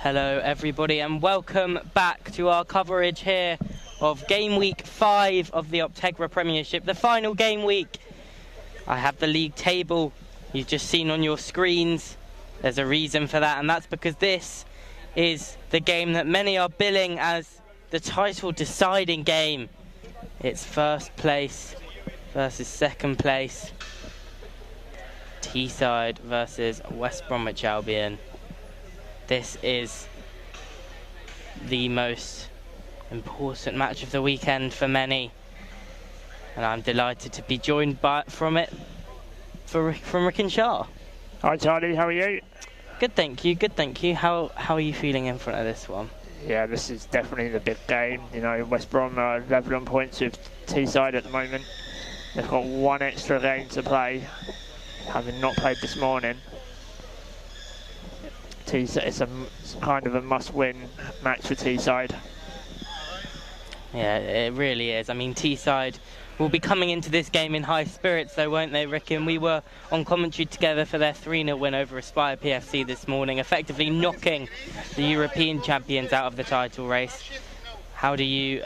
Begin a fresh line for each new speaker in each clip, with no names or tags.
Hello everybody and welcome back to our coverage here of game week 5 of the Optegra Premiership, the final game week. I have the league table you've just seen on your screens. There's a reason for that, and that's because this is the game that many are billing as the title deciding game. It's first place versus second place. Teesside versus West Bromwich Albion. This is the most important match of the weekend for many, and I'm delighted to be joined from Rick and Shah.
Hi Charlie, how are you?
Good, thank you. Good, thank you. How are you feeling in front of this one?
Yeah, this is definitely the big game. You know, West Brom are level on points with Teesside at the moment. They've got one extra game to play, having not played this morning. It's kind of a must-win match for Teesside.
Yeah, it really is. I mean, Teesside will be coming into this game in high spirits, though, won't they, Rick? And we were on commentary together for their 3-0 win over Aspire PFC this morning, effectively knocking the European champions out of the title race. How do you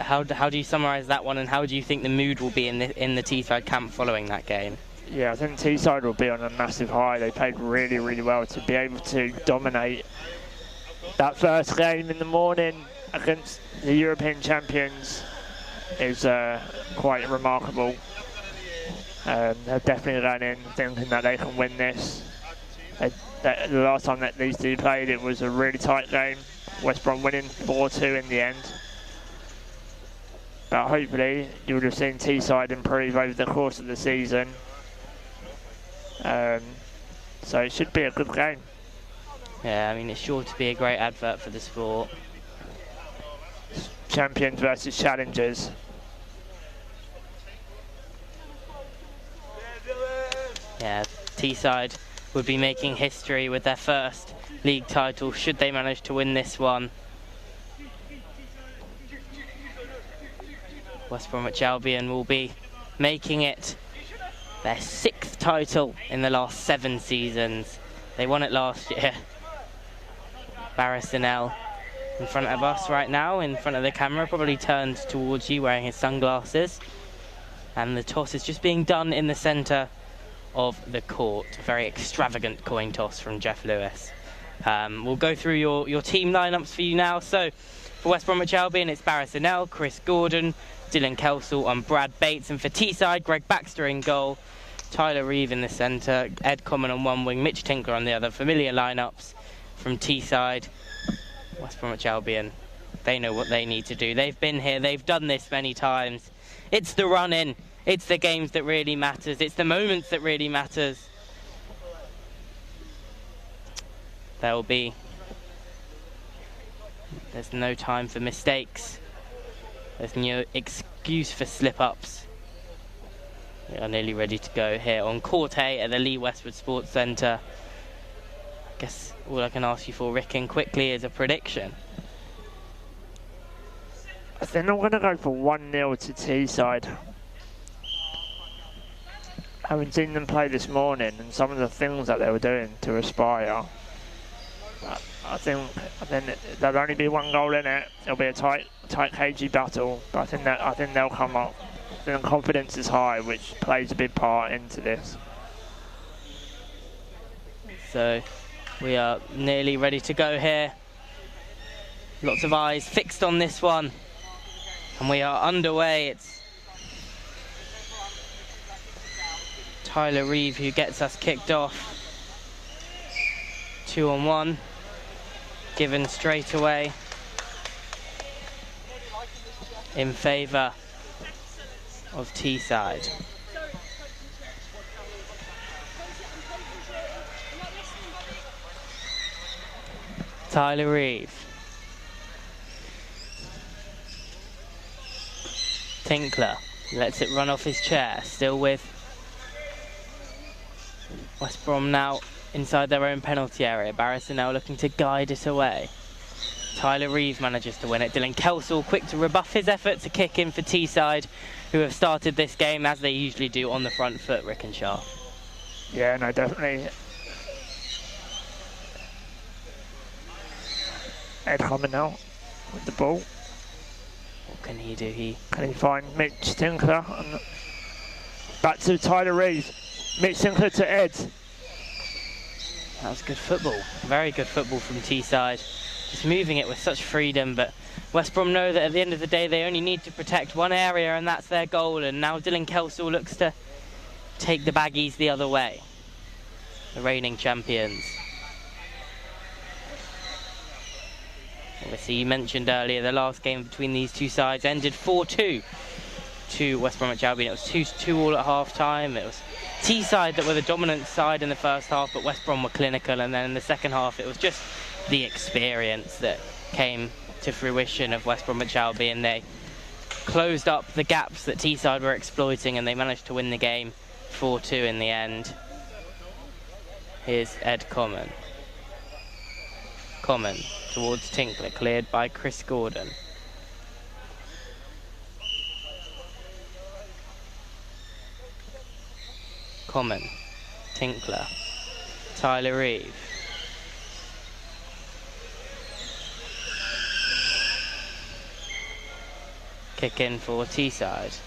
summarise that one, and how do you think the mood will be in the Teesside camp following that game?
Yeah, I think Teesside will be on a massive high. They played really, really well. To be able to dominate that first game in the morning against the European champions is quite remarkable. They're definitely going in thinking that they can win this. The last time that these two played, it was a really tight game. West Brom winning 4-2 in the end. But hopefully you would have seen Teesside improve over the course of the season. So it should be a good game.
Yeah, I mean, it's sure to be a great advert for the sport.
Champions versus challengers.
Yeah, Teesside would be making history with their first league title should they manage to win this one. West Bromwich Albion will be making it their 6th title in the last 7 seasons. They won it last year. Barrisinel in front of us right now, in front of the camera, probably turned towards you wearing his sunglasses. And the toss is just being done in the centre of the court. A very extravagant coin toss from Jeff Lewis. We'll go through your team lineups for you now. So for West Bromwich Albion, it's Barrisinel, Chris Gordon, Dylan Kelsall and Brad Bates. And for Teesside, Greg Baxter in goal, Tyler Reeve in the centre, Ed Common on one wing, Mitch Tinkler on the other. Familiar lineups from Teesside. West Bromwich Albion, they know what they need to do. They've been here, they've done this many times. It's the run-in, it's the games that really matters, it's the moments that really matters. There's no time for mistakes. There's no excuse for slip-ups. We are nearly ready to go here on Court A at the Lee Westwood Sports Centre. I guess all I can ask you for, Rick, and quickly, is a prediction.
I think I'm going to go for 1-0 to Teesside. Having seen them play this morning and some of the things that they were doing to Aspire, I think there'll only be 1 goal in it. It'll be a tight, cagey battle, but I think they'll come up. The confidence is high, which plays a big part into this.
So we are nearly ready to go here. Lots of eyes fixed on this one, and we are underway. It's Tyler Reeve who gets us kicked off. 2-on-1, given straight away in favour of Teesside. Tyler Reeve. Tinkler lets it run off his chair, still with West Brom now inside their own penalty area. Barrisinel looking to guide it away. Tyler Reeve manages to win it. Dylan Kelsall quick to rebuff his effort to kick in for Teesside, who have started this game as they usually do on the front foot, Rick and Shah.
Yeah, no, definitely. Ed Hammond now with the ball.
What can he do?
Can he find Mitch Tinkler? Back to Tyler Reeve. Mitch Tinkler to Ed.
That was good football. Very good football from Teesside. Just moving it with such freedom, but West Brom know that at the end of the day they only need to protect one area, and that's their goal. And now Dylan Kelsall looks to take the Baggies the other way. The reigning champions. Obviously, you mentioned earlier the last game between these two sides ended 4-2 to West Bromwich Albion. It was 2-2 all at half-time. It was Teesside that were the dominant side in the first half, but West Brom were clinical, and then in the second half it was just the experience that came to fruition of West Bromwich Albion. They closed up the gaps that Teesside were exploiting, and they managed to win the game 4-2 in the end. Here's Ed Common. Common towards Tinkler, cleared by Chris Gordon. Common, Tinkler, Tyler Reeve. Kick in for Teesside.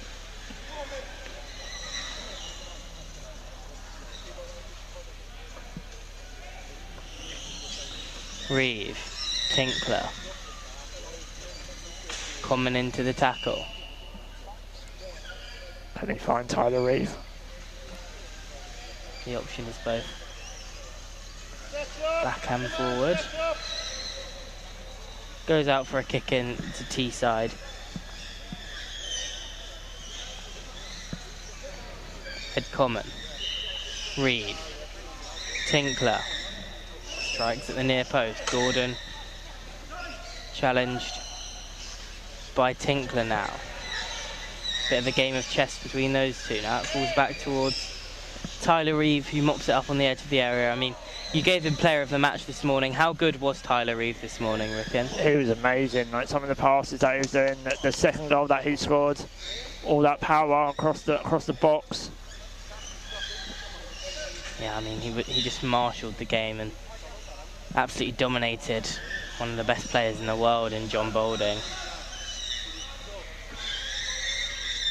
Reeve, Tinkler. Common into the tackle.
Can he find Tyler Reeve?
The option is both back and forward. Goes out for a kick in to Teesside. Ed Common. Reeve. Tinkler. Strikes at the near post. Gordon challenged by Tinkler now. Bit of a game of chess between those two. Now it falls back towards Tyler Reeve, who mops it up on the edge of the area. I mean, you gave him player of the match this morning. How good was Tyler Reeve this morning, Ricken?
He was amazing. Like some of the passes that he was doing, the second goal that he scored, all that power across the box.
Yeah, I mean, he just marshalled the game and absolutely dominated one of the best players in the world in John Boulding.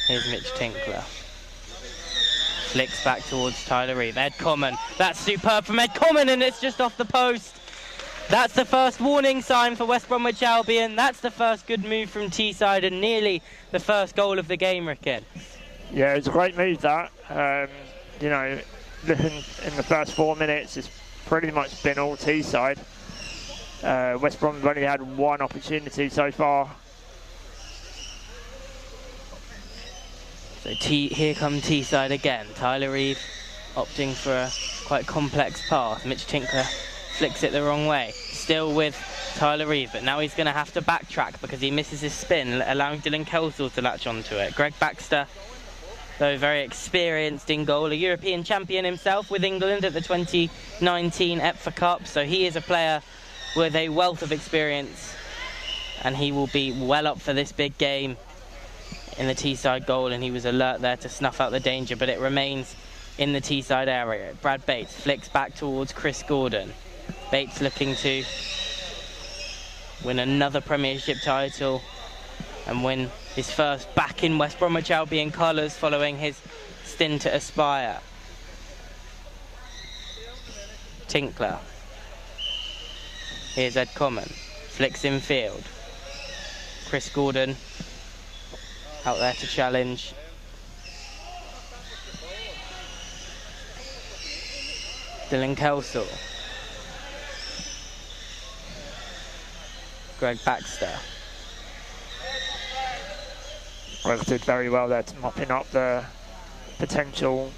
Here's Mitch Tinkler. Flicks back towards Tyler Reeve. Ed Common. That's superb from Ed Common, and it's just off the post. That's the first warning sign for West Bromwich Albion. That's the first good move from Teesside, and nearly the first goal of the game, Ricken.
Yeah, it's a great move, that. You know, looking in the first 4 minutes, it's pretty much been all Teesside. West Brom have only had one opportunity so far. So
here come Teesside again. Tyler Reeve opting for a quite complex pass. Mitch Tinkler flicks it the wrong way. Still with Tyler Reeve, but now he's going to have to backtrack because he misses his spin, allowing Dylan Kelsall to latch onto it. Greg Baxter, though very experienced in goal, a European champion himself with England at the 2019 EPFA Cup, so he is a player with a wealth of experience, and he will be well up for this big game in the Teesside goal, and he was alert there to snuff out the danger, but it remains in the Teesside area. Brad Bates flicks back towards Chris Gordon. Bates looking to win another Premiership title and win his first back in West Bromwich Albion colours following his stint at Aspire. Tinkler. Here's Ed Common. Flicks in field. Chris Gordon out there to challenge. Dylan Kelsall. Greg Baxter.
Well, did very well there to mopping up the potential.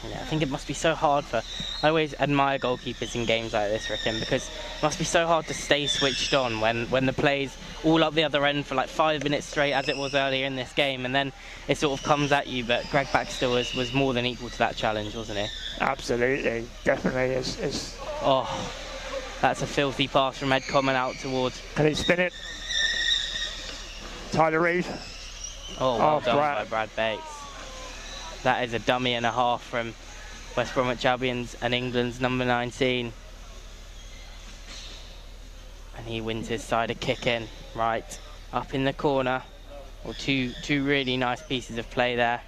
Yeah, I think it must be so hard for... I always admire goalkeepers in games like this, Ricken, because it must be so hard to stay switched on when the play's all up the other end for like 5 minutes straight, as it was earlier in this game, and then it sort of comes at you. But Greg Baxter was more than equal to that challenge, wasn't he?
Absolutely, definitely is.
Oh, that's a filthy pass from Ed Common out towards...
Can he spin it? Tyler Reeve.
Oh, well done by Brad Bates. That is a dummy and a half from West Bromwich Albion's and England's number 19. And he wins his side a kick in, right up in the corner. Or two really nice pieces of play there.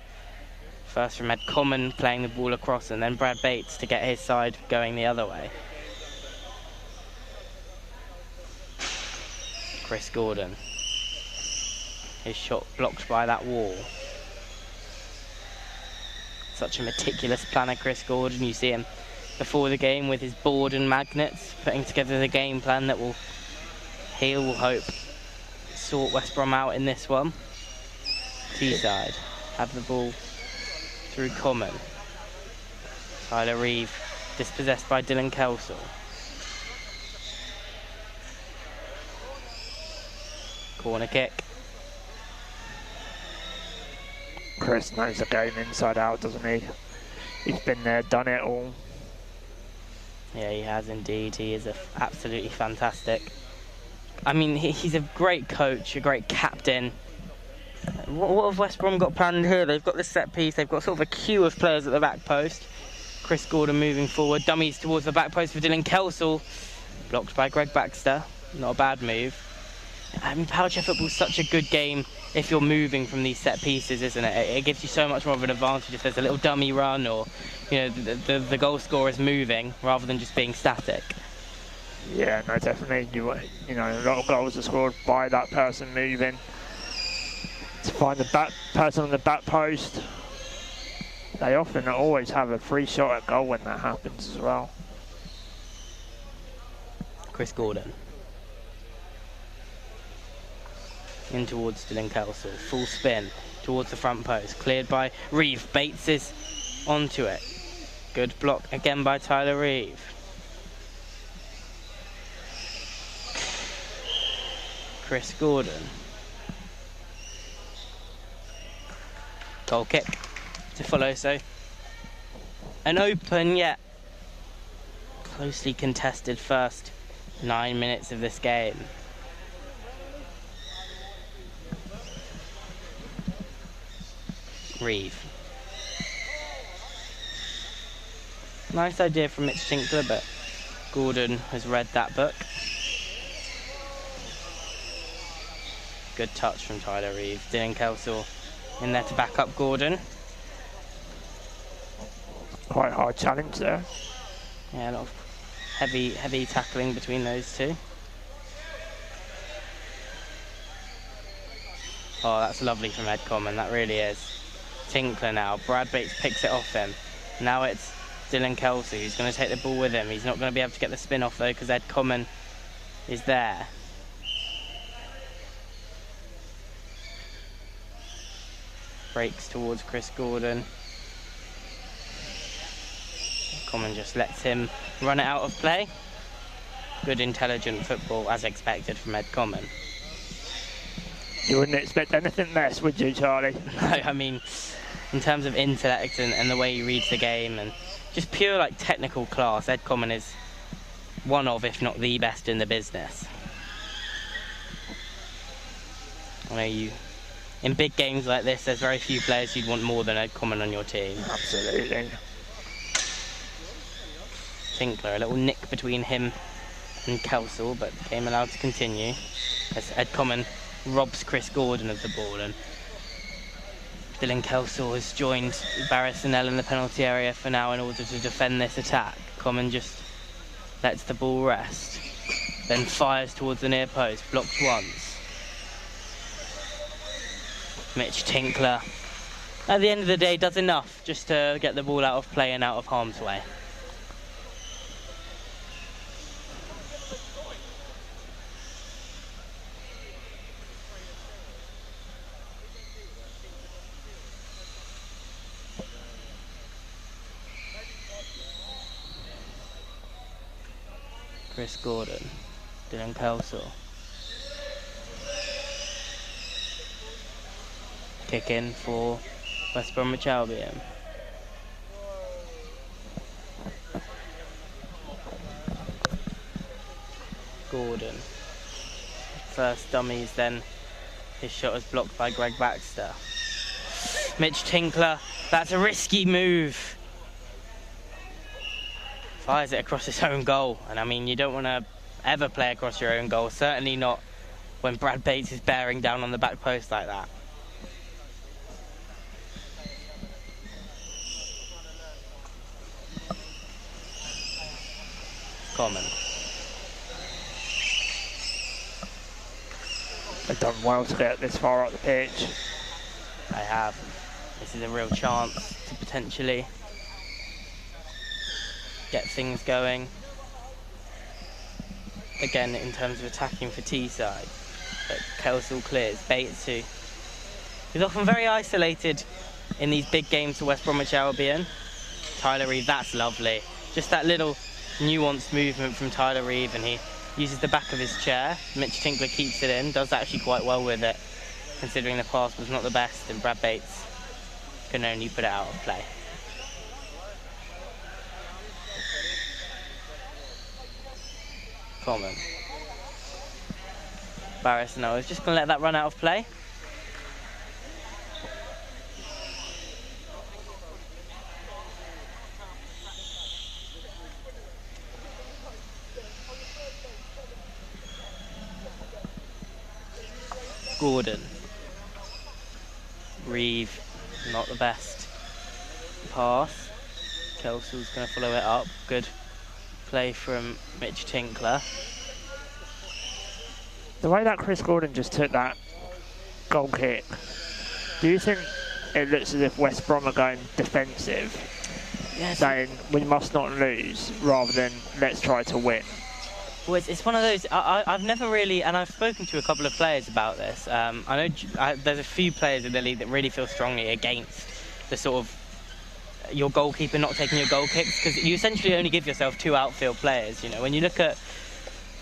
First from Ed Common playing the ball across, and then Brad Bates to get his side going the other way. Chris Gordon. His shot blocked by that wall. Such a meticulous planner, Chris Gordon. You see him before the game with his board and magnets, putting together the game plan that he will hope sort West Brom out in this one. Teesside have the ball through Common. Tyler Reeve dispossessed by Dylan Kelsall. Corner kick.
Chris knows the game inside out, doesn't he? He's been there, done it all.
Yeah, he has indeed. He is absolutely fantastic. I mean, he's a great coach, a great captain. What have West Brom got planned here? They've got this set piece. They've got sort of a queue of players at the back post. Chris Gordon moving forward. Dummies towards the back post for Dylan Kelsall. Blocked by Greg Baxter. Not a bad move. I mean, power chair football is such a good game if you're moving from these set pieces, isn't it? It gives you so much more of an advantage if there's a little dummy run, or the goal scorer is moving rather than just being static.
Yeah, no, definitely. A lot of goals are scored by that person moving. To find the person on the back post, they often always have a free shot at goal when that happens as well.
Chris Gordon. In towards Dylan Kelsall. Full spin towards the front post. Cleared by Reeve. Bates is onto it. Good block again by Tyler Reeve. Chris Gordon. Goal kick to follow, so an open yet closely contested first 9 minutes of this game. Reeve. Nice idea from Mitch Tinkler, but Gordon has read that book. Good touch from Tyler Reeve. Dylan Kelsall in there to back up Gordon.
Quite a hard challenge there.
Yeah, a lot of heavy tackling between those two. Oh, that's lovely from Ed Common, that really is. Tinkler now. Brad Bates picks it off him. Now it's Dylan Kelsall who's going to take the ball with him. He's not going to be able to get the spin off though because Ed Common is there. Breaks towards Chris Gordon. Common just lets him run it out of play. Good intelligent football as expected from Ed Common.
You wouldn't expect anything less, would you, Charlie?
No, I mean, in terms of intellect and the way he reads the game and just pure technical class, Ed Common is one of, if not the best in the business. I know in big games like this, there's very few players you'd want more than Ed Common on your team.
Absolutely.
Tinkler, a little nick between him and Kelsall, but game allowed to continue as Ed Common robs Chris Gordon of the ball, and Dylan Kelsall has joined Barry Snell in the penalty area for now in order to defend this attack. Common just lets the ball rest, then fires towards the near post, blocked once. Mitch Tinkler, at the end of the day, does enough just to get the ball out of play and out of harm's way. Chris Gordon, Dylan Kelsall. Kick in for West Bromwich Albion. Gordon. First dummies, then his shot is blocked by Greg Baxter. Mitch Tinkler, that's a risky move. Fires it across his own goal, and I mean, you don't want to ever play across your own goal, certainly not when Brad Bates is bearing down on the back post like that. Common.
They've done well to get this far up the pitch.
They have. This is a real chance to potentially get things going. Again, in terms of attacking for Teesside. But Kelsall clears. Bates, who is often very isolated in these big games for West Bromwich Albion. Tyler Reeve, that's lovely. Just that little nuanced movement from Tyler Reeve, and he uses the back of his chair. Mitch Tinkler keeps it in, does actually quite well with it, considering the pass was not the best, and Brad Bates can only put it out of play. Common. Barris, no, I was just going to let that run out of play. Gordon. Reeve, not the best pass. Kelsall's going to follow it up. Good play from Mitch Tinkler.
The way that Chris Gordon just took that goal kick, do you think it looks as if West Brom are going defensive, saying we must not lose, rather than let's try to win?
Well, it's one of those, I've never really, and I've spoken to a couple of players about this. I know there's a few players in the league that really feel strongly against the sort of your goalkeeper not taking your goal kicks, because you essentially only give yourself 2 outfield players. You know, when you look at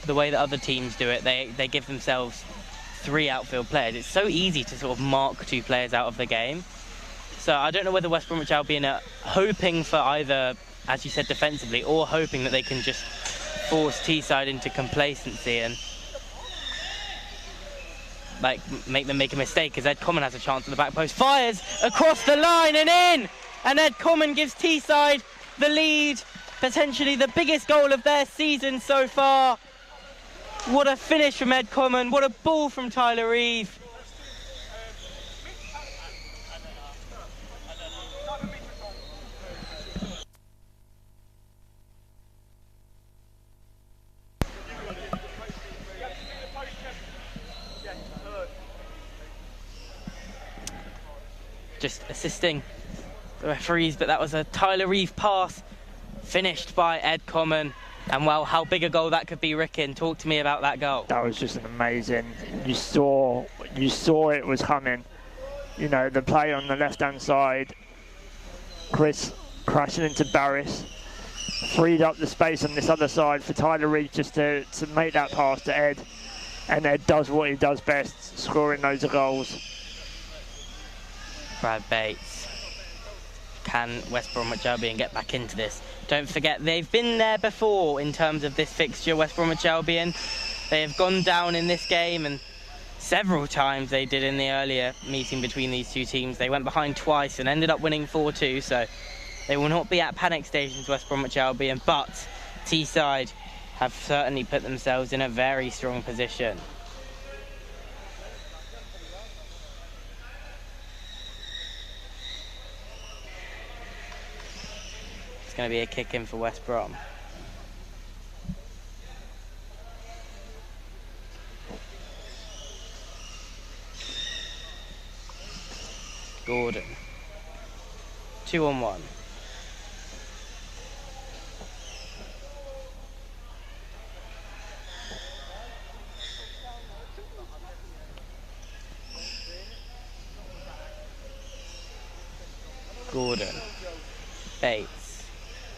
the way that other teams do it, they give themselves 3 outfield players. It's so easy to sort of mark 2 players out of the game. So I don't know whether West Bromwich Albion are hoping for either, as you said, defensively, or hoping that they can just force Teesside into complacency and like make them make a mistake, because Ed Common has a chance at the back post, fires across the line and in, and Ed Common gives Teesside the lead, potentially the biggest goal of their season so far. What a finish from Ed Common, what a ball from Tyler Reeve. Just assisting the referees, but that was a Tyler Reeve pass finished by Ed Common. And well, how big a goal that could be, Ricken. Talk to me about that goal.
That was just an amazing. You saw it was coming. You know, the play on the left-hand side, Chris crashing into Barris, freed up the space on this other side for Tyler Reeve just to make that pass to Ed. And Ed does what he does best, scoring loads of goals.
Brad Bates. Can West Bromwich Albion get back into this? Don't forget, they've been there before in terms of this fixture, West Bromwich Albion. They have gone down in this game, and several times they did in the earlier meeting between these two teams. They went behind twice and ended up winning 4-2, so they will not be at panic stations, West Bromwich Albion, but Teesside have certainly put themselves in a very strong position. It's going to be a kick in for West Brom. Gordon. 2-on-1. Gordon. Bates.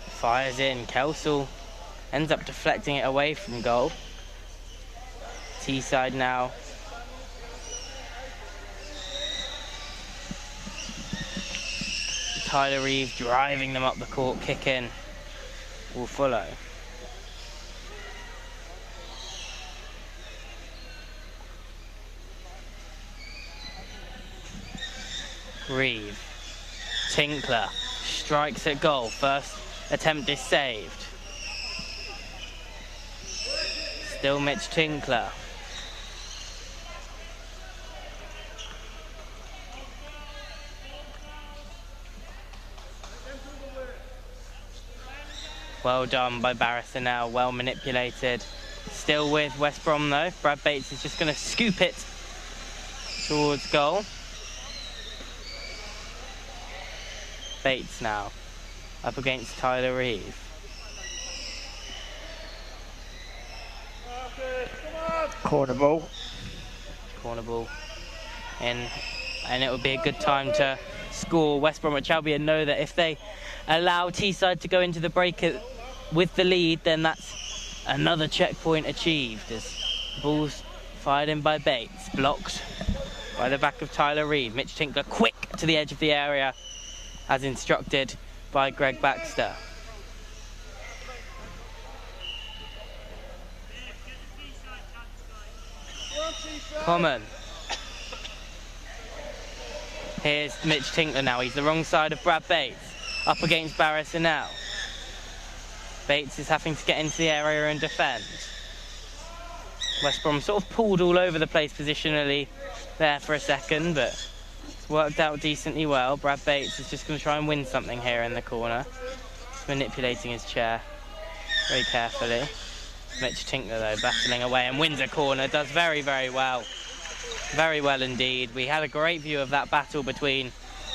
Fires in. Kelsall ends up deflecting it away from goal. Teesside now. Tyler Reeve driving them up the court, kick in, will follow. Reeve, Tinkler, strikes at goal, first attempt is saved. Still Mitch Tinkler. Well done by Barrister now, well manipulated. Still with West Brom though. Brad Bates is just going to scoop it towards goal. Bates now, up against Tyler Reeve.
Corner ball.
Corner ball in, and it would be a good time to score. West Bromwich Albion know that if they allow Teesside to go into the break with the lead, then that's another checkpoint achieved. As balls fired in by Bates, blocked by the back of Tyler Reeve. Mitch Tinkler quick to the edge of the area as instructed by Greg Baxter. Common. Here's Mitch Tinkler now. He's the wrong side of Brad Bates. Up against Barrister now. Bates is having to get into the area and defend. West Brom sort of pulled all over the place positionally there for a second, but it's worked out decently well. Brad Bates is just going to try and win something here in the corner. He's manipulating his chair very carefully. Mitch Tinkler though battling away and wins a corner, does very, very well. Very well indeed. We had a great view of that battle between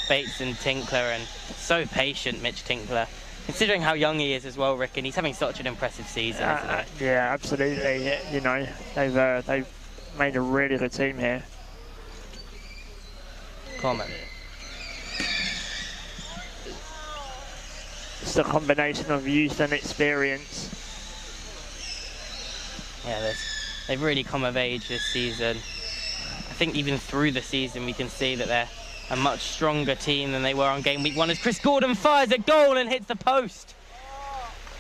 Bates and Tinkler, and so patient Mitch Tinkler, considering how young he is as well, Rick, and he's having such an impressive season, isn't he?
Yeah, absolutely. You know, they've made a really good team here.
Common.
It's a combination of youth and experience.
Yeah, they've really come of age this season. I think even through the season we can see that they're a much stronger team than they were on game week 1 as Chris Gordon fires a goal and hits the post.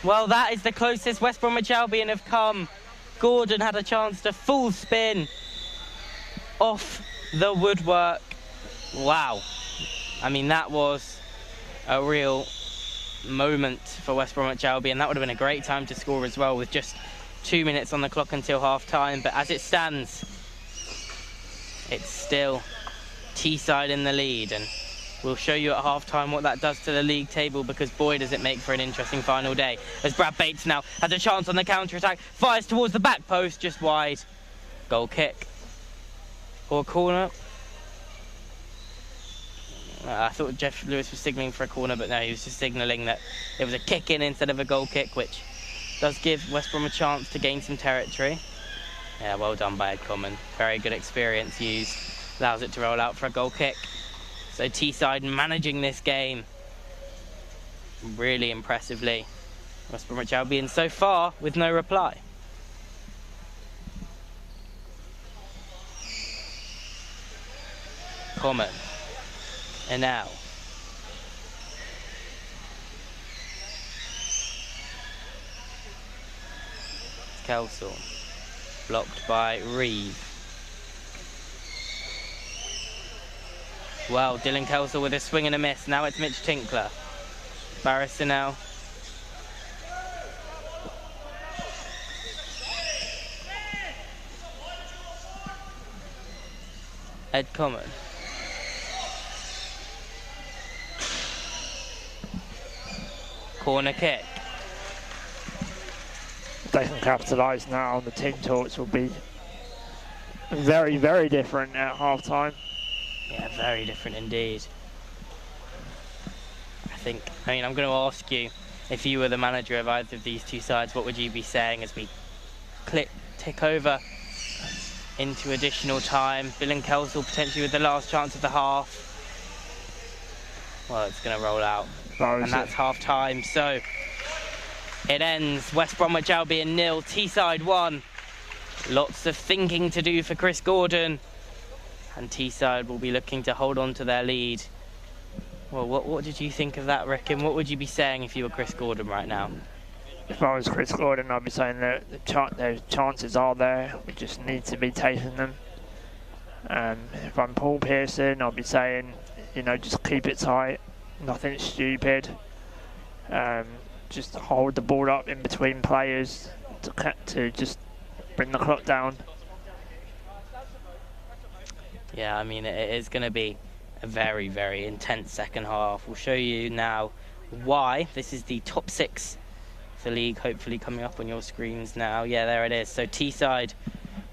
Well, that is the closest West Bromwich Albion have come. Gordon had a chance to full spin off the woodwork. Wow. I mean, that was a real moment for West Bromwich Albion. That would have been a great time to score as well, with just 2 minutes on the clock until half time. But as it stands, it's still Teesside in the lead, and we'll show you at half time what that does to the league table, because boy does it make for an interesting final day. As Brad Bates now has a chance on the counter-attack, fires towards the back post, just wide. Goal kick or corner. I thought Jeff Lewis was signalling for a corner, but no, he was just signalling that it was a kick in instead of a goal kick, which does give West Brom a chance to gain some territory. Yeah, well done by Ed Common. Very good experience used. Allows it to roll out for a goal kick. So Teesside managing this game really impressively. West Bromwich Albion so far with no reply. Common. And now. Kelsall. Blocked by Reeve. Well, Dylan Kelsall with a swing and a miss. Now it's Mitch Tinkler. Barrister now. Ed Common. Corner kick.
They can capitalise now, and the team talks will be very, very different at half time.
Yeah, very different indeed. I mean, I'm going to ask you, if you were the manager of either of these two sides, what would you be saying as we tick over into additional time? Dylan Kelsall potentially with the last chance of the half. Well, it's going to roll out. And that's half time. So it ends. West Bromwich Albion 0, Teesside 1. Lots of thinking to do for Chris Gordon. And Teesside will be looking to hold on to their lead. Well, what did you think of that, Rick? And what would you be saying if you were Chris Gordon right now?
If I was Chris Gordon, I'd be saying that the chances are there. We just need to be taking them. If I'm Paul Pearson, I'll be saying, you know, just keep it tight. Nothing stupid. Just hold the ball up in between players to just bring the clock down.
Yeah, I mean, it is going to be a very, very intense second half. We'll show you now why. This is the top 6 for the league, hopefully coming up on your screens now. Yeah, there it is. So Teesside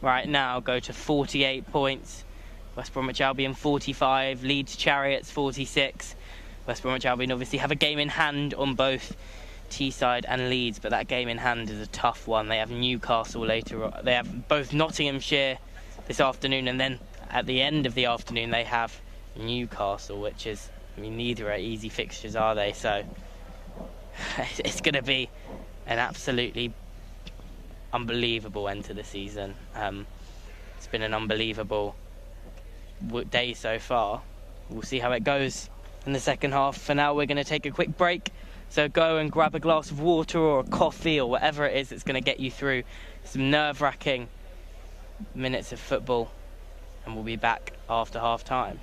right now go to 48 points. West Bromwich Albion 45, Leeds Chariots 46. West Bromwich Albion obviously have a game in hand on both Teesside and Leeds, but that game in hand is a tough one. They have Newcastle later on. They have both Nottinghamshire this afternoon, and then at the end of the afternoon they have Newcastle, which is, I mean, neither are easy fixtures, are they? So it's going to be an absolutely unbelievable end to the season. It's been an unbelievable day so far. We'll see how it goes in the second half. For now, we're going to take a quick break. So go and grab a glass of water or a coffee or whatever it is that's going to get you through some nerve-wracking minutes of football. And we'll be back after half-time.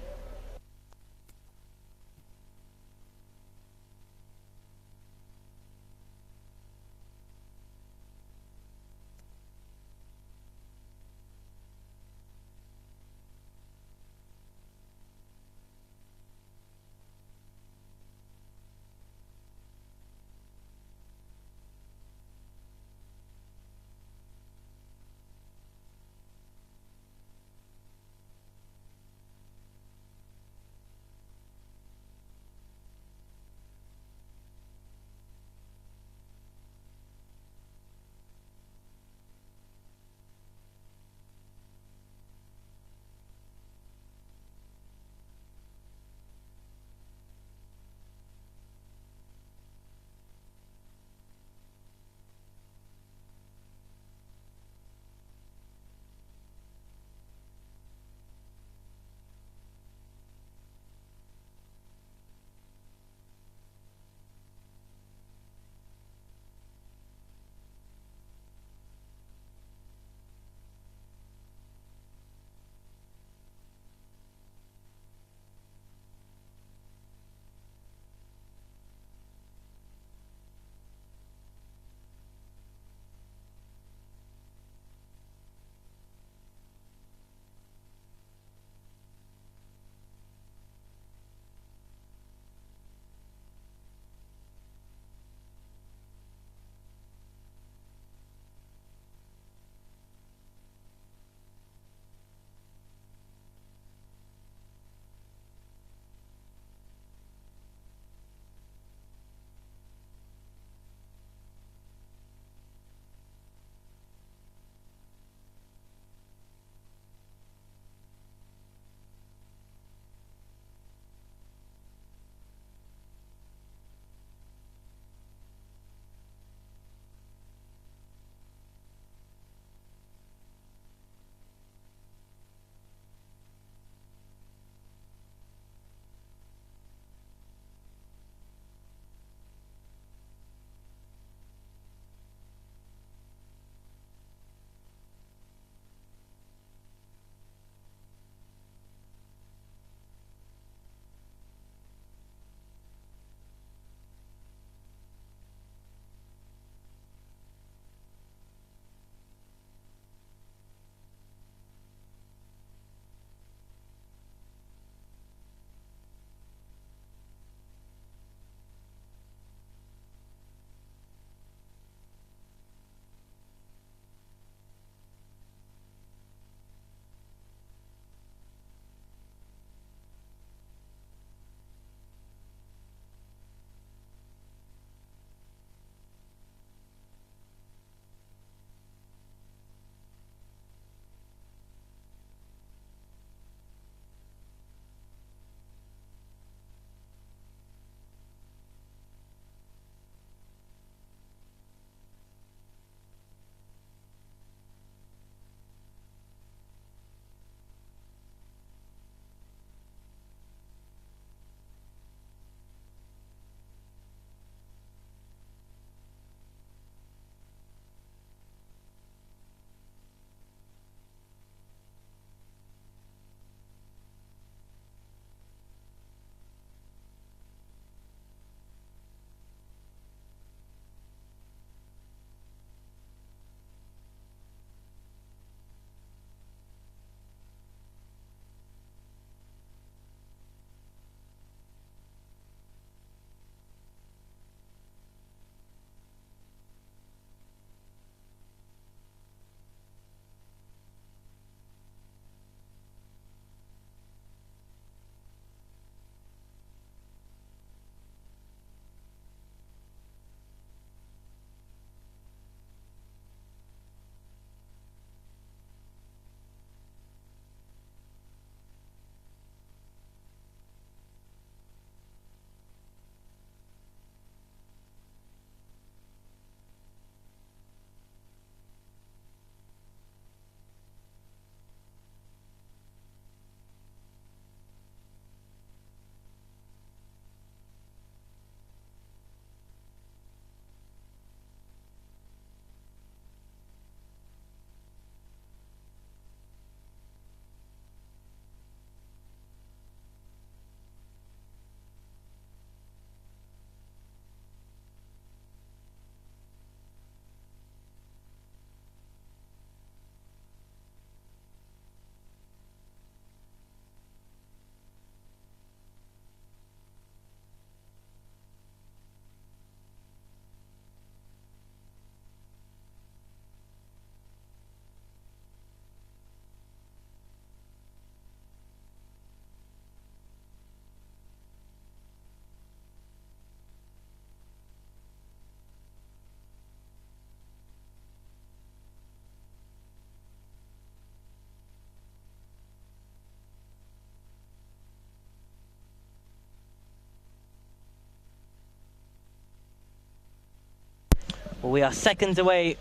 Well, we are seconds away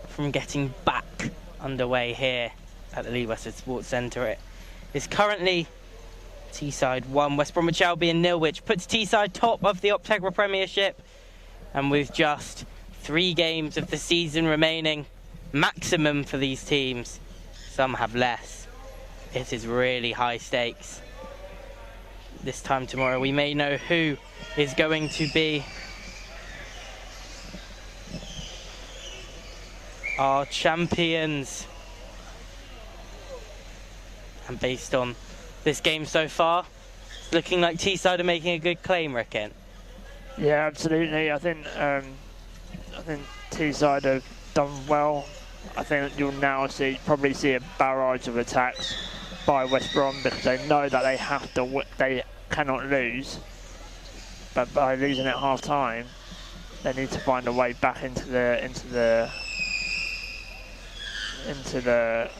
from getting back underway here at the Lee Westwood Sports Centre. It is currently Teesside 1, West Bromwich Albion 0, which puts Teesside top of the Optegra Premiership. And with just 3 games of the season remaining, maximum for these teams, some have less. It is really high stakes. This time tomorrow we may know who is going to be our champions. And based on this game so far, it's looking like Teesside are making a good claim, Ricken.
Yeah, absolutely. I think Teesside have done well. I think you'll now probably see a barrage of attacks by West Brom because they know that they cannot lose. But by losing at half time, they need to find a way back into the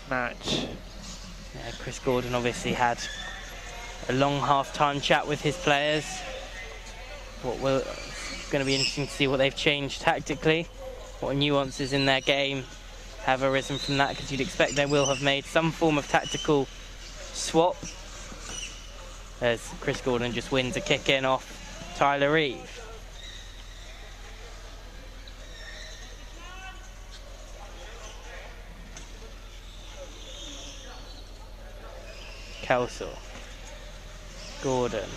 match.
Yeah, Chris Gordon obviously had a long half-time chat with his players. It's going to be interesting to see what they've changed tactically, what nuances in their game have arisen from that, because you'd expect they will have made some form of tactical swap, as Chris Gordon just wins a kick-in off Tyler Reeve. Kelsall, Gordon,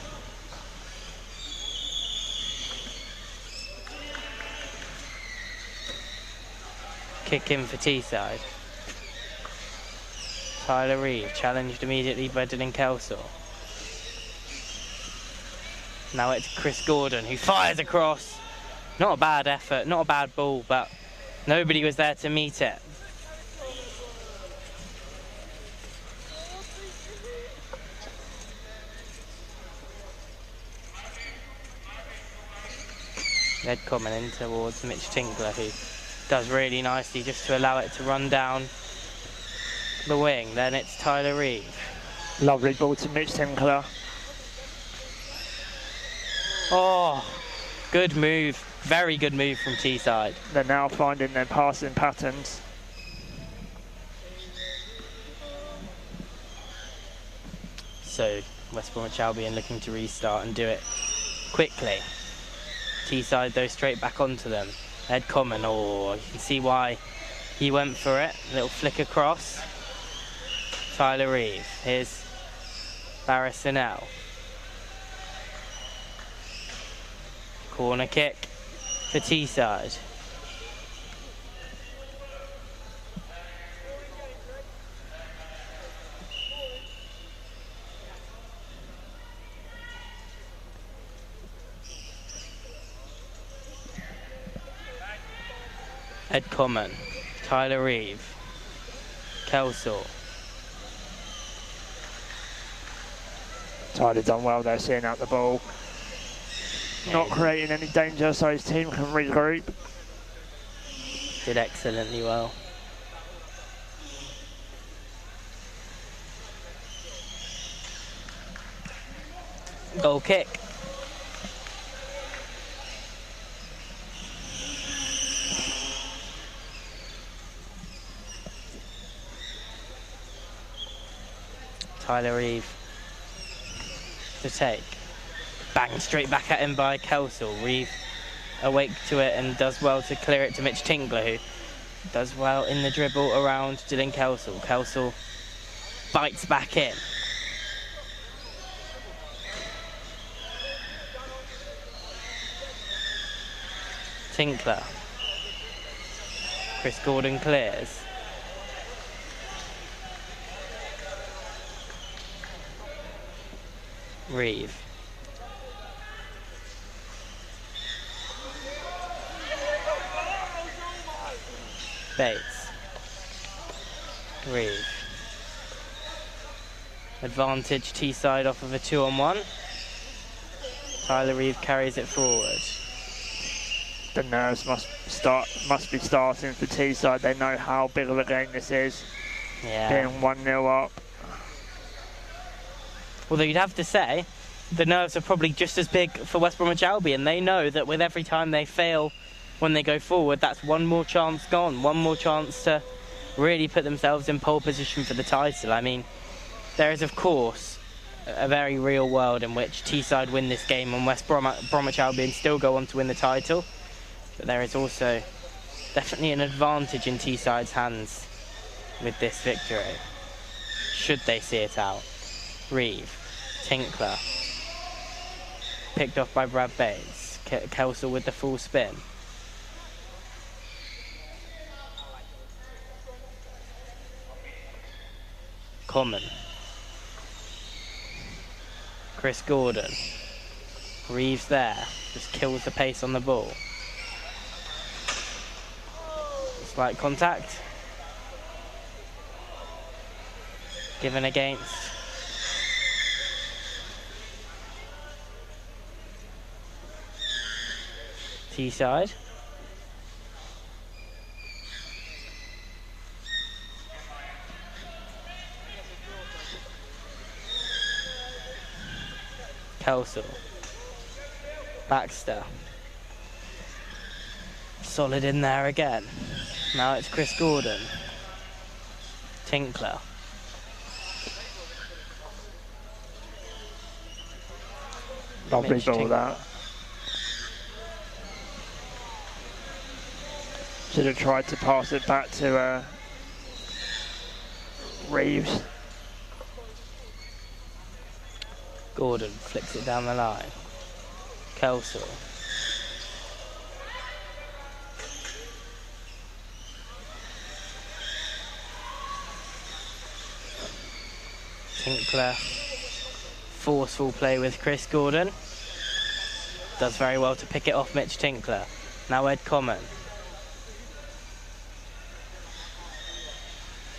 kick in for Teesside. Tyler Reeve challenged immediately by Dylan Kelsall. Now it's Chris Gordon who fires across. Not a bad effort, not a bad ball, but nobody was there to meet it. Ed coming in towards Mitch Tinkler, who does really nicely just to allow it to run down the wing. Then it's Tyler Reeve.
Lovely ball to Mitch Tinkler.
Oh, good move. Very good move from Teesside.
They're now finding their passing patterns.
So West Bromwich Albion looking to restart and do it quickly. Teesside though straight back onto them. Ed Common, you can see why he went for it. A little flick across. Tyler Reeve. Here's Barrisonell. Corner kick for Teesside. Ed Common, Tyler Reeve, Kelsall.
Tyler done well there, seeing out the ball. Not creating any danger so his team can regroup.
Did excellently well. Goal kick. Tyler Reeve to take. Bang straight back at him by Kelsall. Reeve awake to it and does well to clear it to Mitch Tinkler, who does well in the dribble around Dylan Kelsall. Kelsall bites back in. Tinkler. Chris Gordon clears. Reeve. Bates. Reeve. Advantage Teesside off of a 2-on-1. Tyler Reeve carries it forward.
The nerves must be starting for Teesside. They know how big of a game this is.
Yeah.
Being 1-0 up.
Although you'd have to say, the nerves are probably just as big for West Bromwich Albion. They know that with every time they fail when they go forward, that's one more chance gone, one more chance to really put themselves in pole position for the title. I mean, there is, of course, a very real world in which Teesside win this game and Bromwich Albion still go on to win the title. But there is also definitely an advantage in Teesside's hands with this victory, should they see it out. Reeve, Tinkler, picked off by Brad Bates. Kelsall with the full spin. Common. Chris Gordon. Reeves there, just kills the pace on the ball. Slight contact. Given against. Teesside. Kelsall. Baxter. Solid in there again. Now it's Chris Gordon. Tinkler.
Lovely ball that. Should have tried to pass it back to Reeves.
Gordon flicks it down the line. Kelsall. Tinkler. Forceful play with Chris Gordon. Does very well to pick it off Mitch Tinkler. Now Ed Common.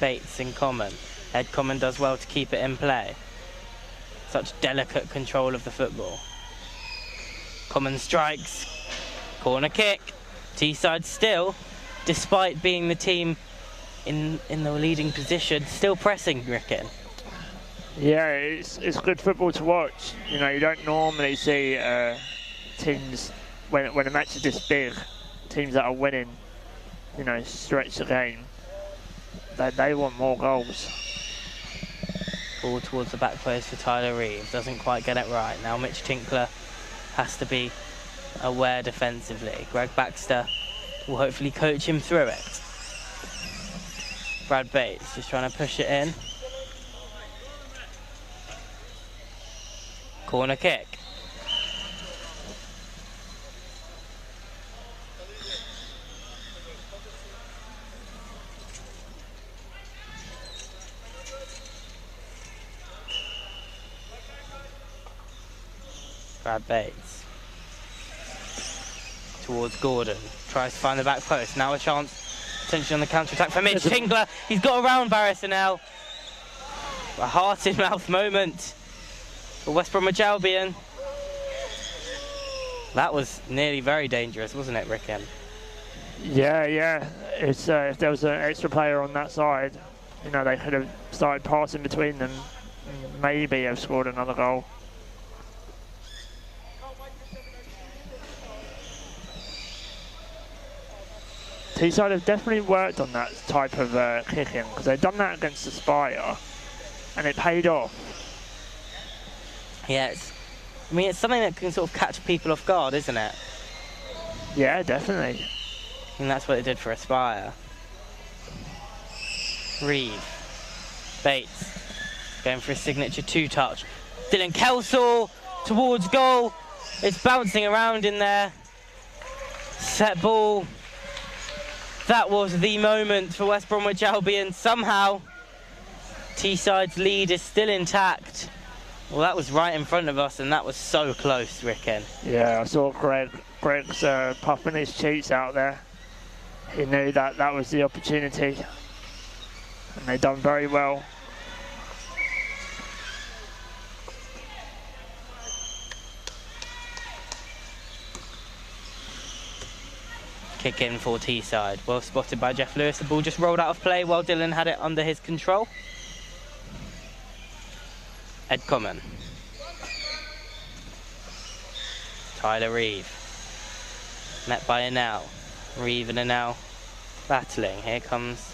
Bates in Common. Ed Common does well to keep it in play. Such delicate control of the football. Common strikes. Corner kick. Teesside still, despite being the team in the leading position, still pressing, Ricken.
Yeah, it's good football to watch. You know, you don't normally see teams, when a match is this big, teams that are winning, you know, stretch the game. They want more goals.
Ball towards the back post for Tyler Reeves. Doesn't quite get it right. Now Mitch Tinkler has to be aware defensively. Greg Baxter will hopefully coach him through it. Brad Bates just trying to push it in. Corner kick. Brad Bates towards Gordon, tries to find the back post. Now a chance potentially on the counter-attack for Mitch Tinkler. He's got around Barrisonel. A heart-in-mouth moment for West Bromwich Albion. That was nearly very dangerous, wasn't it, Ricken?
Yeah. It's if there was an extra player on that side, you know, they could have started passing between them and maybe have scored another goal. Teesside have definitely worked on that type of kicking, because they've done that against Aspire and it paid off.
Yeah, it's something that can sort of catch people off guard, isn't it?
Yeah, definitely.
And that's what it did for Aspire. Reeve. Bates. Going for a signature two-touch. Dylan Kelsall towards goal. It's bouncing around in there. Set ball. That was the moment for West Bromwich Albion. Somehow, Teesside's lead is still intact. Well, that was right in front of us, and that was so close, Ricken.
Yeah, I saw Greg's puffing his cheeks out there. He knew that was the opportunity, and they've done very well.
Kick in for Teesside. Well spotted by Jeff Lewis. The ball just rolled out of play while Dylan had it under his control. Ed Common. Tyler Reeve. Met by Anel. Reeve and are now battling. Here comes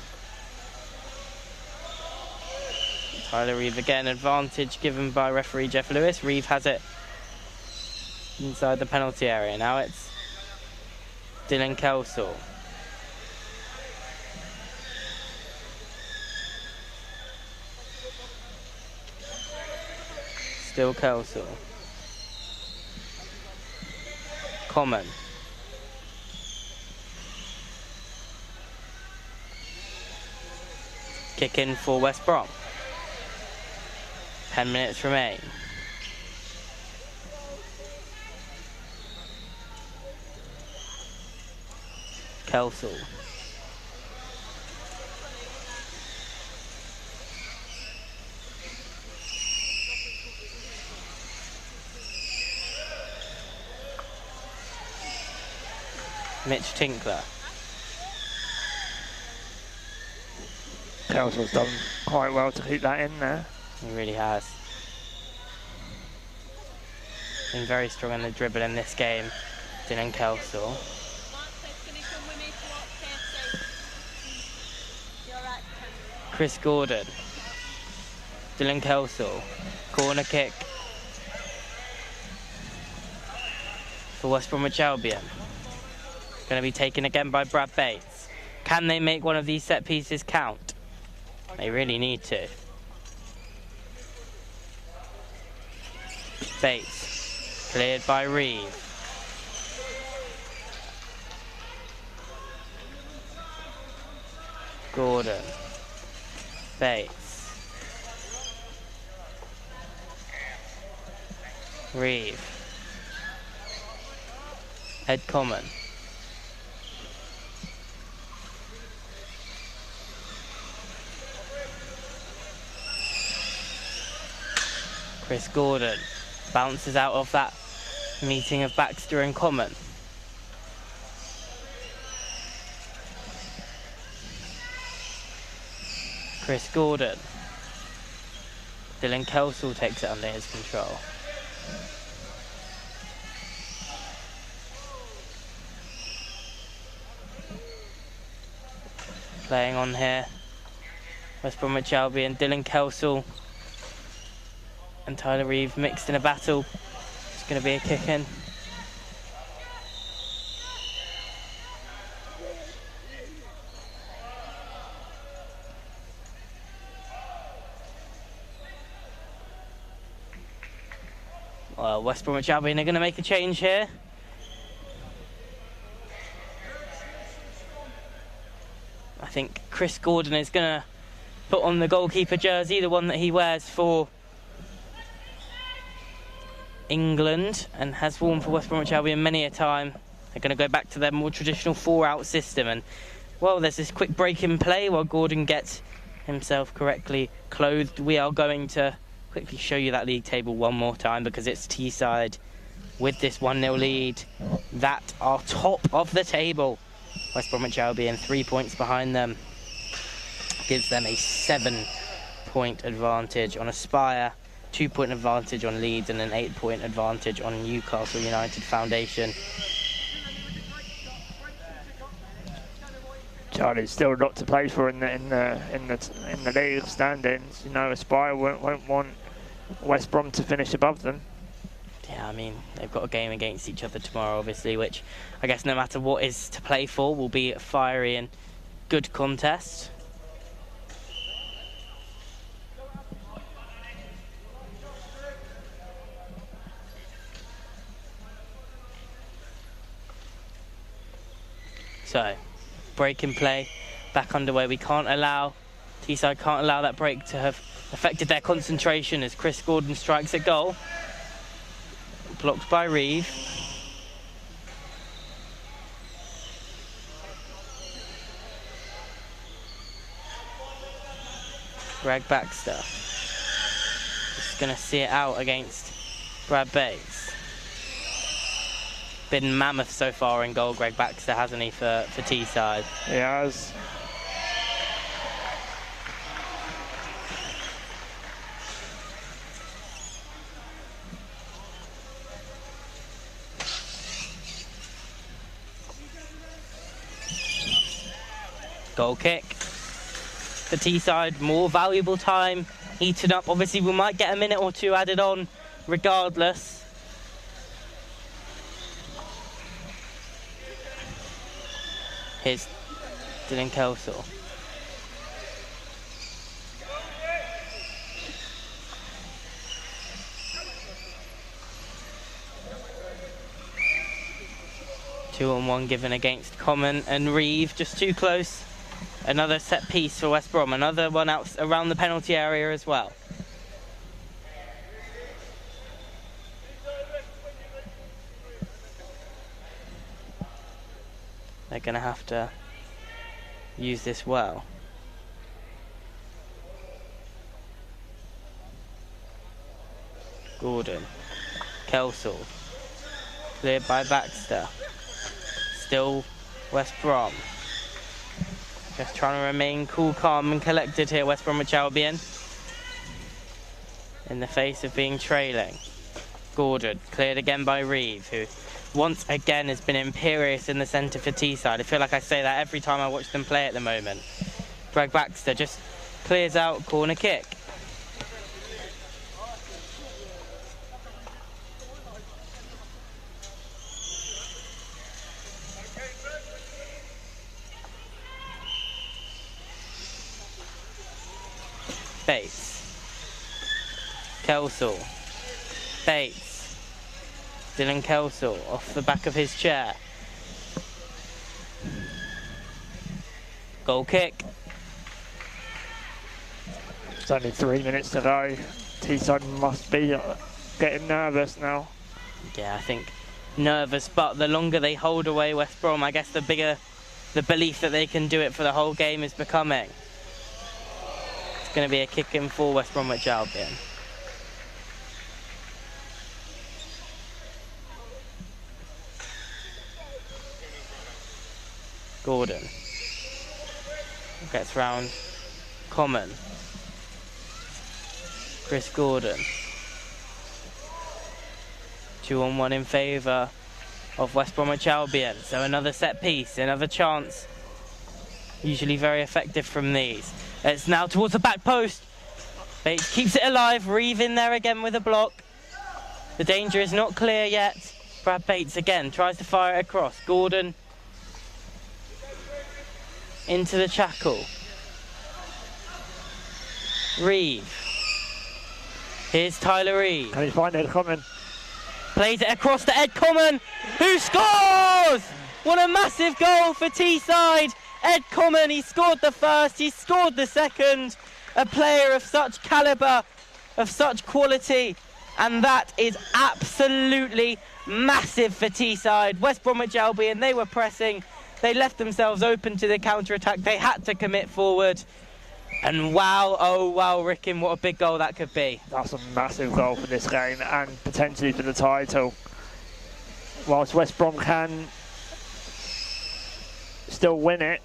Tyler Reeve again. Advantage given by referee Jeff Lewis. Reeve has it inside the penalty area. Now it's Dylan Kelsall. Still Kelsall. Common. Kick in for West Brom. 10 minutes remain. Kelsall. Mitch Tinkler.
Kelsall's done quite well to keep that in there.
He really has. Been very strong in the dribble in this game, Dylan Kelsall. Chris Gordon. Dylan Kelsall. Corner kick for West Bromwich Albion. Going to be taken again by Brad Bates. Can they make one of these set pieces count? They really need to. Bates, cleared by Reeve. Gordon. Bates. Reeve. Ed Common. Chris Gordon bounces out of that meeting of Baxter and Common. Chris Gordon. Dylan Kelsall takes it under his control. Playing on here. West Bromwich Albion, Dylan Kelsall and Tyler Reeve mixed in a battle. It's going to be a kick in. Well, West Bromwich Albion are going to make a change here. I think Chris Gordon is going to put on the goalkeeper jersey, the one that he wears for England and has worn for West Bromwich Albion many a time. They're going to go back to their more traditional 4-out system, and well, there's this quick break in play while Gordon gets himself correctly clothed. We are going to quickly show you that league table one more time because it's Teesside with this 1-0 lead that are top of the table. West Bromwich Albion 3 points behind them, gives them a 7-point advantage on Aspire, 2-point advantage on Leeds, and an 8-point advantage on Newcastle United Foundation.
Charlie's still a lot to play for in the league standings. You know, Aspire won't want West Brom to finish above them.
Yeah, I mean, they've got a game against each other tomorrow, obviously, which I guess no matter what is to play for will be a fiery and good contest. So, break in play, back underway. Teesside can't allow that break to have affected their concentration as Chris Gordon strikes a goal. Blocked by Reeve. Greg Baxter. Just going to see it out against Brad Bates. Been mammoth so far in goal, Greg Baxter, hasn't he, for Teesside?
He has.
Goal kick. For Teesside, more valuable time eaten up. Obviously, we might get a minute or two added on regardless. Here's Dylan Kelsall. Two-on-one given against Common and Reeve, just too close. Another set piece for West Brom, another one out around the penalty area as well. They're going to have to use this well. Gordon, Kelsall, cleared by Baxter. Still West Brom. Just trying to remain cool, calm and collected here, West Bromwich Albion. In the face of being trailing. Gordon, cleared again by Reeve, who once again has been imperious in the centre for Teesside. I feel like I say that every time I watch them play at the moment. Greg Baxter just clears out, corner kick. Bates, Kelsall, Bates, Dylan Kelsall off the back of his chair. Goal kick.
It's only 3 minutes to go. Teesside must be getting nervous now.
Yeah, I think nervous, but the longer they hold away West Brom, I guess the bigger the belief that they can do it for the whole game is becoming. Going to be a kick in for West Bromwich Albion. Gordon gets round Common. Chris Gordon. 2-on-1 in favour of West Bromwich Albion. So another set piece, another chance. Usually very effective from these. It's now towards the back post. Bates keeps it alive. Reeve in there again with a block. The danger is not clear yet. Brad Bates again tries to fire it across. Gordon into the shackle. Reeve. Here's Tyler Reeve.
Can he find Ed Common?
Plays it across to Ed Common, who scores! What a massive goal for Teesside. Ed Common, he scored the first, he scored the second. A player of such calibre, of such quality, and that is absolutely massive for Teesside. West Bromwich Albion, they were pressing, they left themselves open to the counter-attack, they had to commit forward. And wow, oh wow, Rickin, what a big goal that could be.
That's a massive goal for this game and potentially for the title. Whilst West Brom can still win it,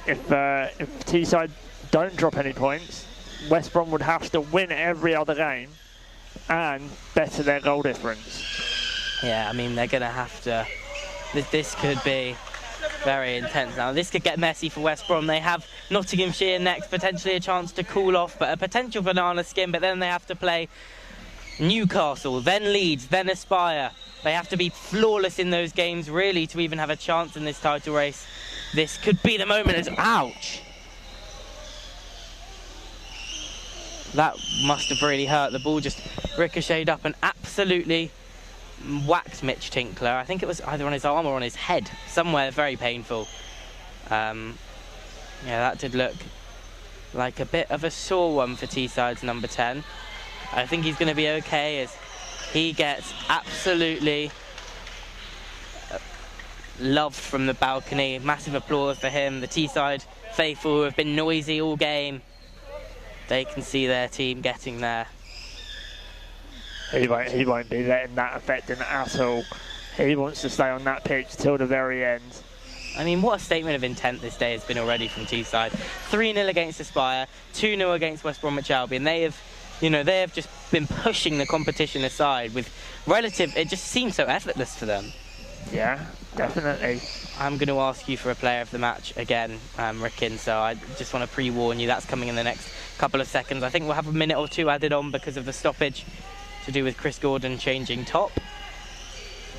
if Teesside don't drop any points, West Brom would have to win every other game and better their goal difference.
Yeah, I mean, they're going to have to... This could be very intense now. This could get messy for West Brom. They have Nottinghamshire next, potentially a chance to cool off, but a potential banana skin, but then they have to play Newcastle, then Leeds, then Aspire. They have to be flawless in those games, really, to even have a chance in this title race. This could be the moment. Ouch! That must have really hurt. The ball just ricocheted up and absolutely whacked Mitch Tinkler. I think it was either on his arm or on his head. Somewhere very painful. Yeah, that did look like a bit of a sore one for Teesside's number 10. I think he's going to be okay as he gets absolutely loved from the balcony. Massive applause for him. The Teesside faithful who have been noisy all game, they can see their team getting there.
He won't be letting that affect him at all. He wants to stay on that pitch till the very end.
I mean, what a statement of intent this day has been already from Teesside. 3-0 against Aspire, 2-0 against West Bromwich Albion. They have just been pushing the competition aside with relative... It just seems so effortless for them.
Yeah, definitely.
I'm going to ask you for a player of the match again, Ricken, so I just want to pre-warn you, that's coming in the next couple of seconds. I think we'll have a minute or two added on because of the stoppage to do with Chris Gordon changing top.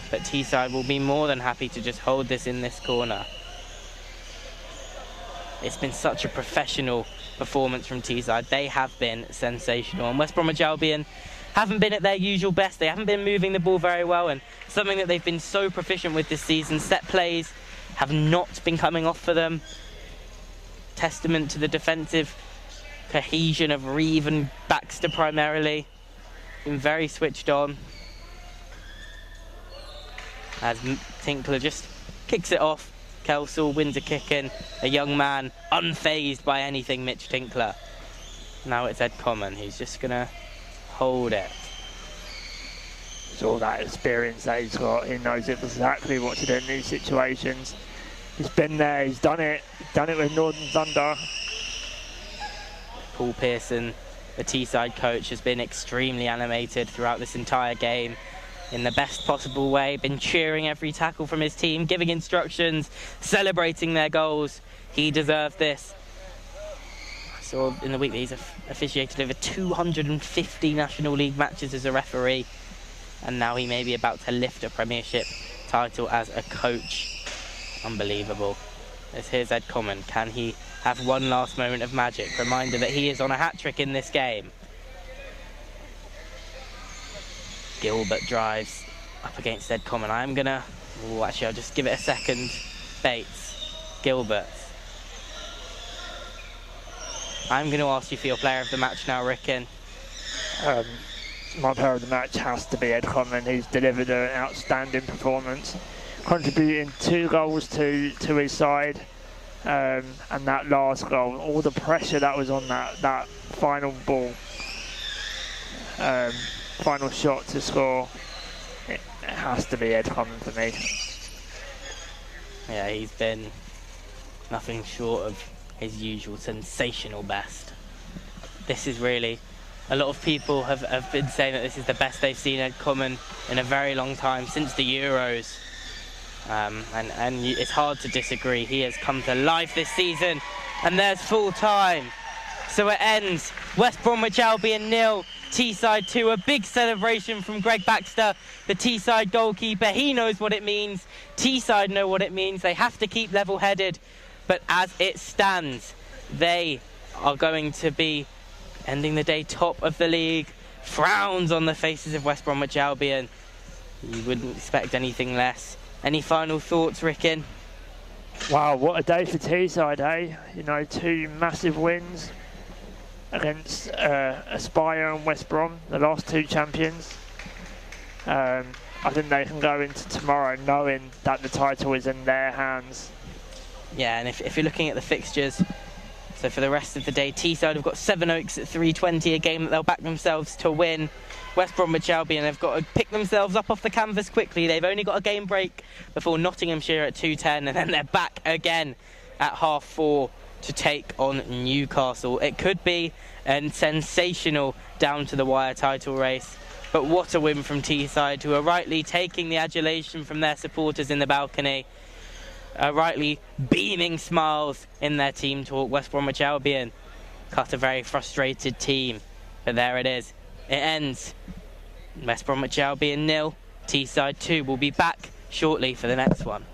But Teesside will be more than happy to just hold this in this corner. It's been such a professional performance from Teesside. They have been sensational. And West Bromwich Albion haven't been at their usual best. They haven't been moving the ball very well, and something that they've been so proficient with this season, set plays, have not been coming off for them. Testament to the defensive cohesion of Reeve and Baxter primarily. Been very switched on. As Tinkler just kicks it off. Kelsall wins a kick in. A young man unfazed by anything, Mitch Tinkler. Now it's Ed Common who's just going to hold it.
It's all that experience that he's got. He knows exactly what to do in these situations. He's been there, he's done it with Northern Thunder.
Paul Pearson, the Teesside coach, has been extremely animated throughout this entire game in the best possible way, been cheering every tackle from his team, giving instructions, celebrating their goals. He deserved this. I saw in the week that he's officiated over 250 National League matches as a referee, and now he may be about to lift a Premiership title as a coach. Unbelievable. Here's Ed Common. Can he have one last moment of magic? Reminder that he is on a hat-trick in this game. Gilbert drives up against Ed Common. I'm gonna... Oh, actually, I'll just give it a second. Bates. Gilbert. I'm gonna ask you for your player of the match now, Ricken.
My player of the match has to be Ed Common. He's delivered an outstanding performance, contributing 2 goals to his side. And that last goal, all the pressure that was on that final ball, final shot to score, it has to be Ed Common for me.
Yeah, he's been nothing short of his usual sensational best. This is really, a lot of people have been saying that this is the best they've seen Ed Common in a very long time, since the Euros. And it's hard to disagree. He has come to life this season, and there's full time. So it ends. West Bromwich Albion 0, Teesside 2. A big celebration from Greg Baxter, the Teesside goalkeeper. He knows what it means. Teesside know what it means. They have to keep level-headed. But as it stands, they are going to be ending the day top of the league. Frowns on the faces of West Bromwich Albion. You wouldn't expect anything less. Any final thoughts, Ricken?
Wow, what a day for Teesside, eh? You know, 2 massive wins against Aspire and West Brom, the last 2 champions. I think they can go into tomorrow knowing that the title is in their hands.
Yeah, and if you're looking at the fixtures, so for the rest of the day, Teesside have got Sevenoaks at 3:20, a game that they'll back themselves to win. West Bromwich Albion have got to pick themselves up off the canvas quickly. They've only got a game break before Nottinghamshire at 2:10, and then they're back again at 4:30 to take on Newcastle. It could be a sensational down-to-the-wire title race, but what a win from Teesside, who are rightly taking the adulation from their supporters in the balcony, rightly beaming smiles in their team talk. West Bromwich Albion cut a very frustrated team, but there it is. It ends. West Bromwich Albion 0, Teesside 2. We'll be back shortly for the next one.